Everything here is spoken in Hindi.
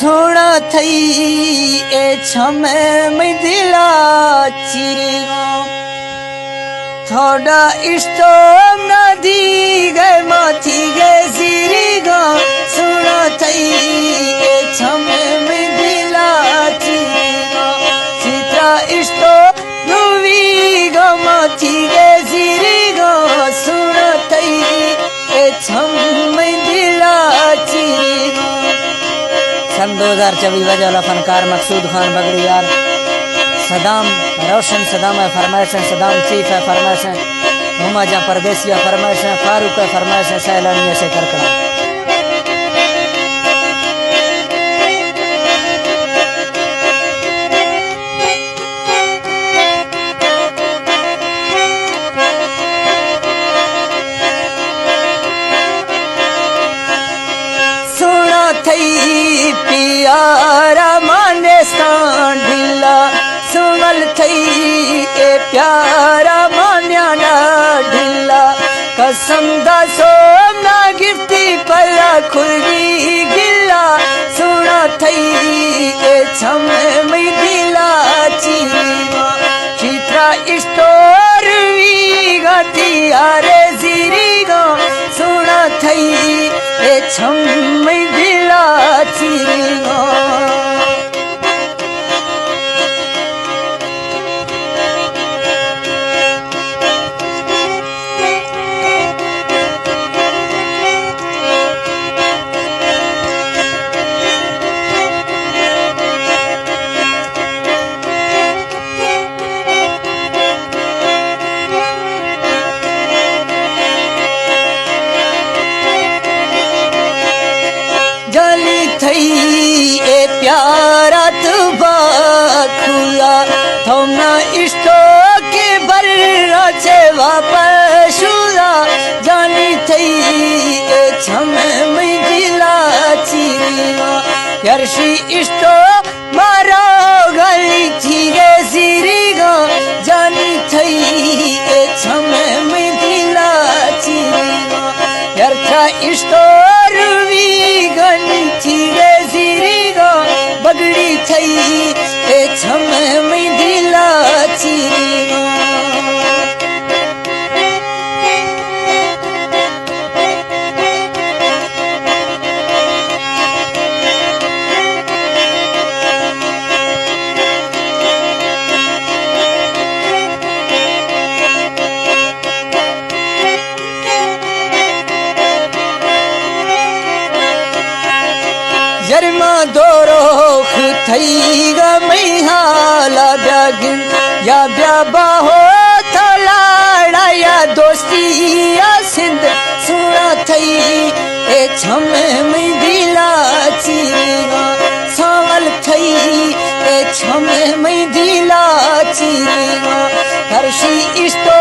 थोड़ा थई ए छमे में दिला चिरेगा थोड़ा इस्तो नदी गए माथी गए सिरेगा सुना थई ए छमे में दिला चिरेगा चित्रा इस्तो नवी गा माथी गए सिरेगा सुना थई ए छमे में दिला चिरेगा। सन 2024 वाला फनकार मकसूद खान बगड़ियार सदाम रोशन सदाम है फरमाइश है सदाम चीफ है फरमाइश है मुमाजा परदेसिया फरमाइश है फारूक है फरमाइश है सैलानिया से करकड़ा थई प्यारा माने ढिला सुनल थई ए प्यारा मान्या ना ढिला कसम दा सोना गिरती पला खुलगी गिला सुना थई ए छम में दिला चीमा चित्रा स्टोर वी गाती आरे जीरीगा सुना थई ए छम में दिला चिरेगा। जली थई ए प्यारा तुबा खुला थोना इष्टो के बर्रा से वापस शुला जानी थई ए छम में दिला चिरेगा यर्शी इष्टो मारा गली थीगे सिरेगा जानी थई ए छम में दिला चिरेगा यर्था इष्टो बगड़ी थई ए छम में दिला चिरेगा। जरमा दोरोख थई गा मैहाला ब्यागिन या ब्याबा हो थलाड़ा या दोस्ती या सिंध सुना थई ए छम में दिला चिरेगा सावल थई ए छम में दिला चिरेगा हर्षी इस्तो